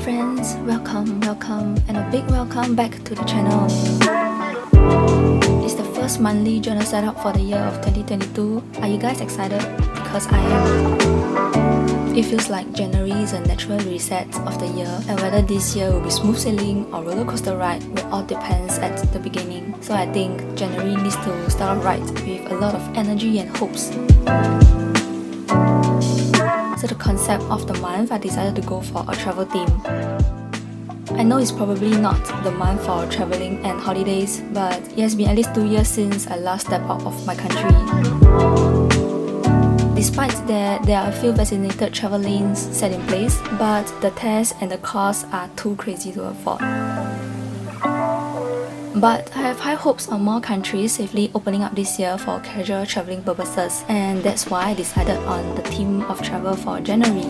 friends, welcome and a big welcome back to the channel. It's the first monthly journal setup for the year of 2022. Are you guys excited? Because I am. It feels like January is a natural reset of the year, and whether this year will be smooth sailing or roller coaster ride will all depends at the beginning. So I think January needs to start off right with a lot of energy and hopes. So the concept of the month, I decided to go for a travel theme. I know it's probably not the month for traveling and holidays, but it has been at least 2 years since I last stepped out of my country. Despite that, there are a few vaccinated travel lanes set in place, but the tests and the costs are too crazy to afford. But I have high hopes on more countries safely opening up this year for casual traveling purposes, and that's why I decided on the theme of travel for January.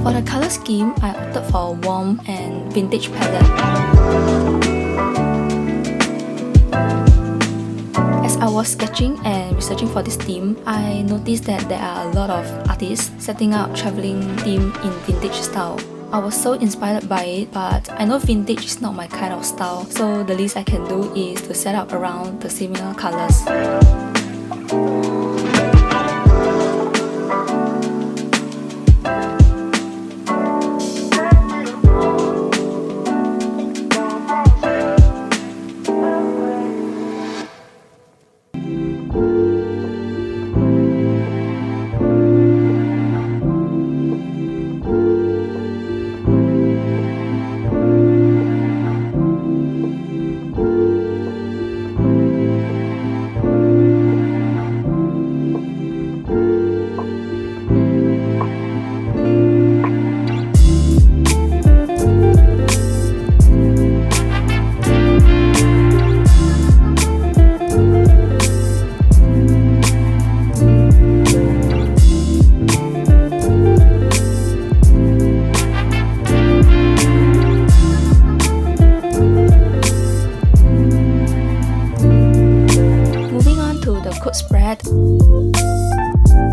For the color scheme, I opted for a warm and vintage palette. As I was sketching and researching for this theme, I noticed that there are a lot of artists setting up traveling theme in vintage style. I was so inspired by it, but I know vintage is not my kind of style, so the least I can do is to set up around the similar colors. Quote spread.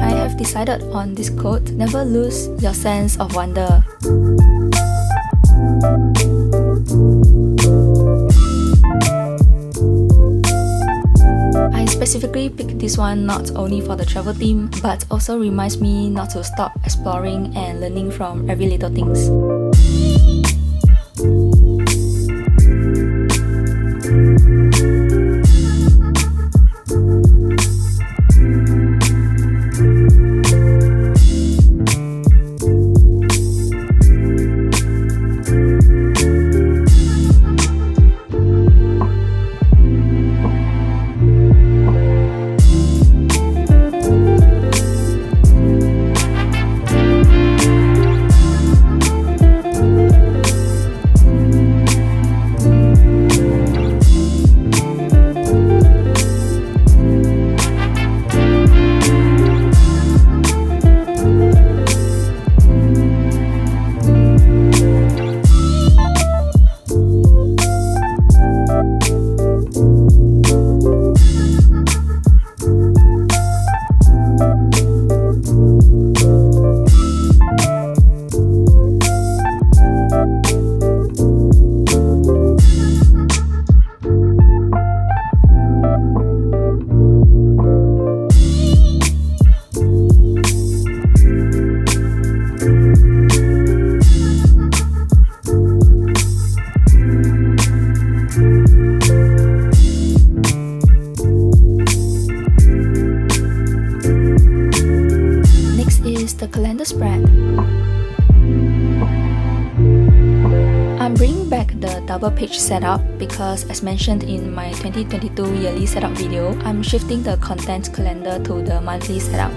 I have decided on this quote: never lose your sense of wonder. I specifically picked this one not only for the travel theme, but also reminds me not to stop exploring and learning from every little things. The calendar spread. I'm bringing back the double page setup because, as mentioned in my 2022 yearly setup video, I'm shifting the content calendar to the monthly setup.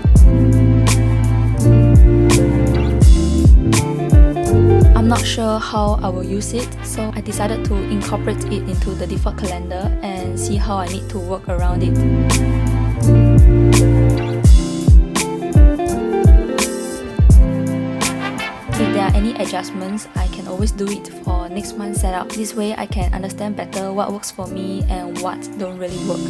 I'm not sure how I will use it, so I decided to incorporate it into the default calendar and see how I need to work around it. If there are any adjustments, I can always do it for next month's setup. This way I can understand better what works for me and what don't really work.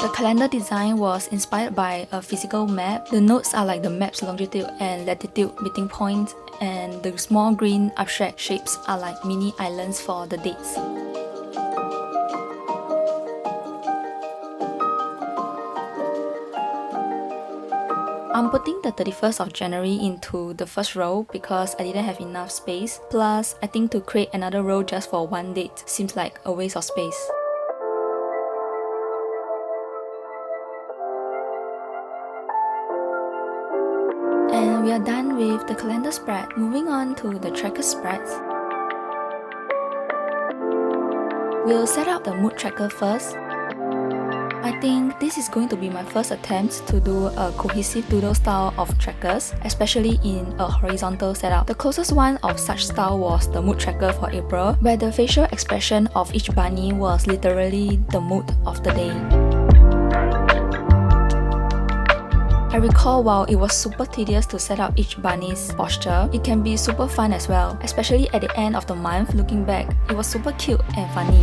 The calendar design was inspired by a physical map. The notes are like the map's longitude and latitude meeting points, and the small green abstract shapes are like mini islands for the dates. I'm putting the 31st of January into the first row because I didn't have enough space. Plus, I think to create another row just for one date seems like a waste of space. And we are done with the calendar spread. Moving on to the tracker spreads. We'll set up the mood tracker first. I think this is going to be my first attempt to do a cohesive doodle style of trackers, especially in a horizontal setup. The closest one of such style was the mood tracker for April, where the facial expression of each bunny was literally the mood of the day. I recall while it was super tedious to set up each bunny's posture, it can be super fun as well, especially at the end of the month. Looking back, it was super cute and funny.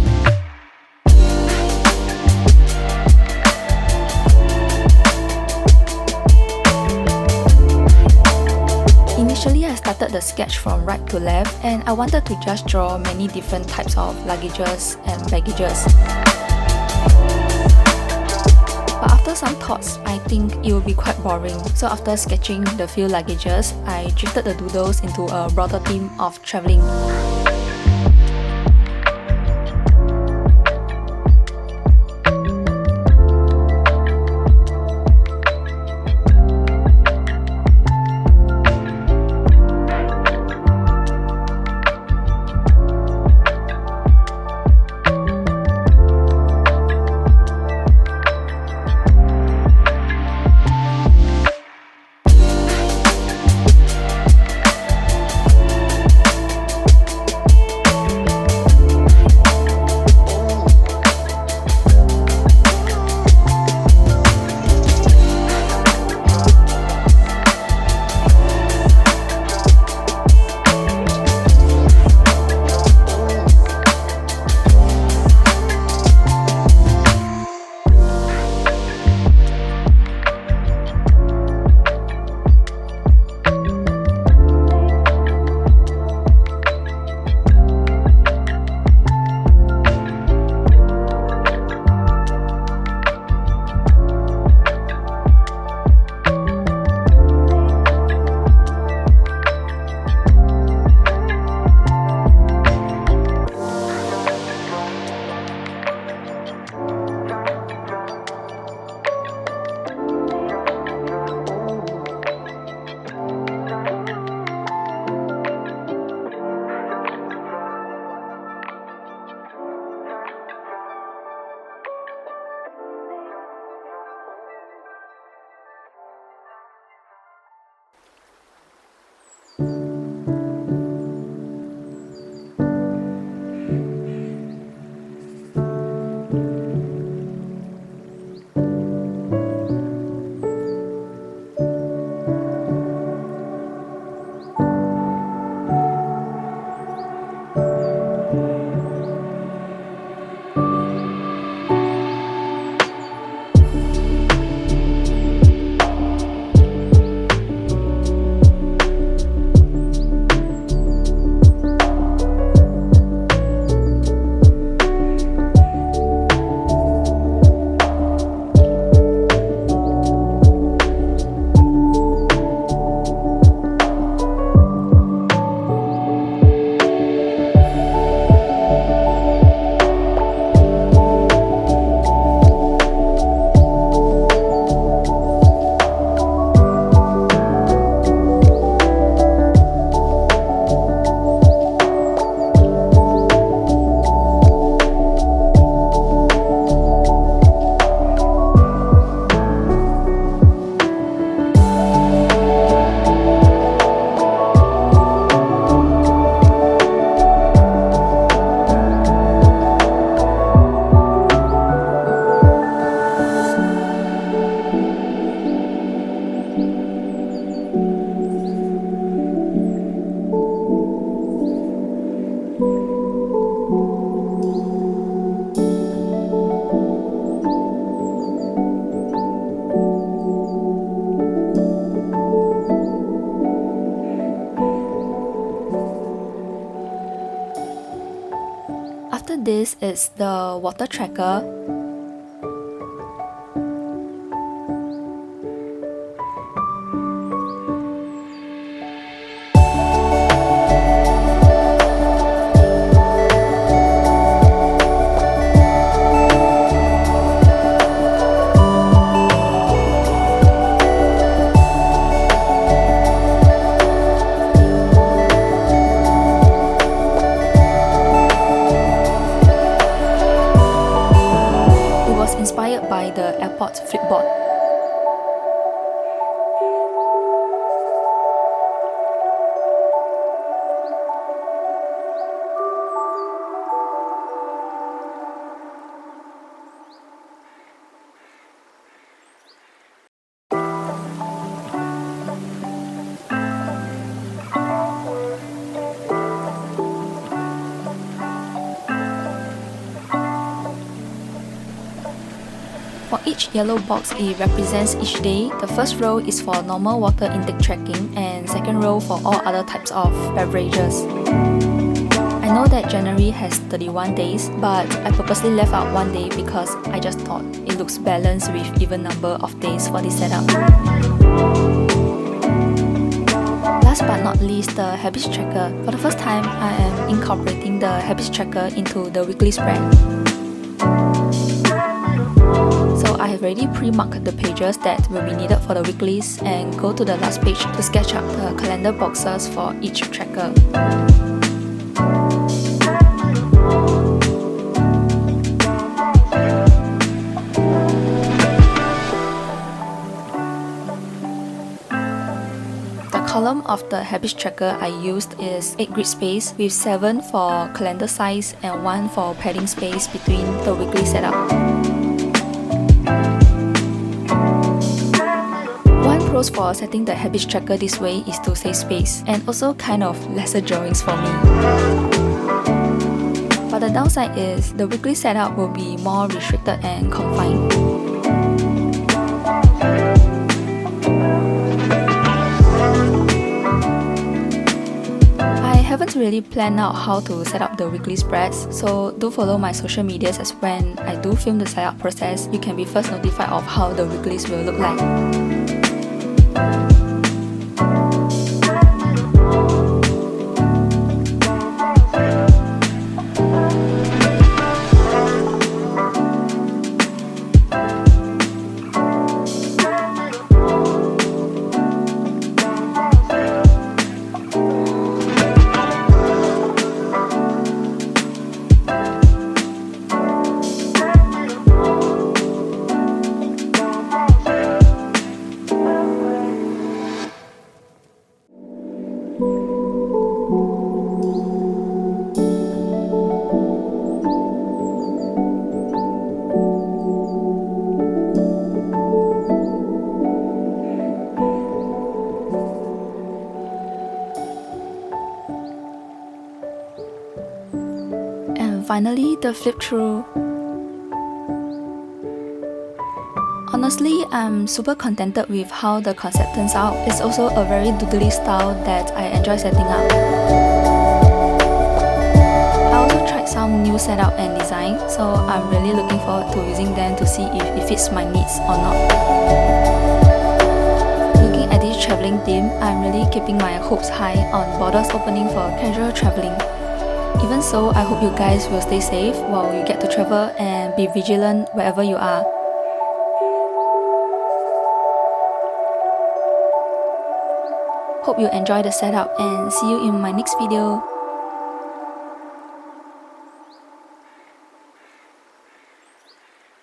Initially, I started the sketch from right to left, and I wanted to just draw many different types of luggages and baggages. But after some thoughts, I think it will be quite boring. So after sketching the few luggages, I drifted the doodles into a broader theme of travelling. this is the water tracker. Inspired by the airport flipboard. For each yellow box, it represents each day. The first row is for normal water intake tracking and second row for all other types of beverages. I know that January has 31 days, but I purposely left out one day because I just thought it looks balanced with even number of days for this setup. Last but not least, the habits tracker. For the first time, I am incorporating the habits tracker into the weekly spread. I have already pre-marked the pages that will be needed for the weeklies and go to the last page to sketch up the calendar boxes for each tracker. The column of the habits tracker I used is 8 grid space with 7 for calendar size and 1 for padding space between the weekly setup. Pros for setting the habits tracker this way is to save space and also kind of lesser drawings for me. But the downside is the weekly setup will be more restricted and confined. I haven't really planned out how to set up the weekly spreads, so do follow my social medias as when I do film the setup process, you can be first notified of how the weeklies will look like. Finally, the flip through. Honestly, I'm super contented with how the concept turns out. It's also a very doodly style that I enjoy setting up. I also tried some new setup and design, so I'm really looking forward to using them to see if it fits my needs or not. Looking at this traveling theme, I'm really keeping my hopes high on borders opening for casual traveling. Even so, I hope you guys will stay safe while you get to travel and be vigilant wherever you are. Hope you enjoy the setup and see you in my next video.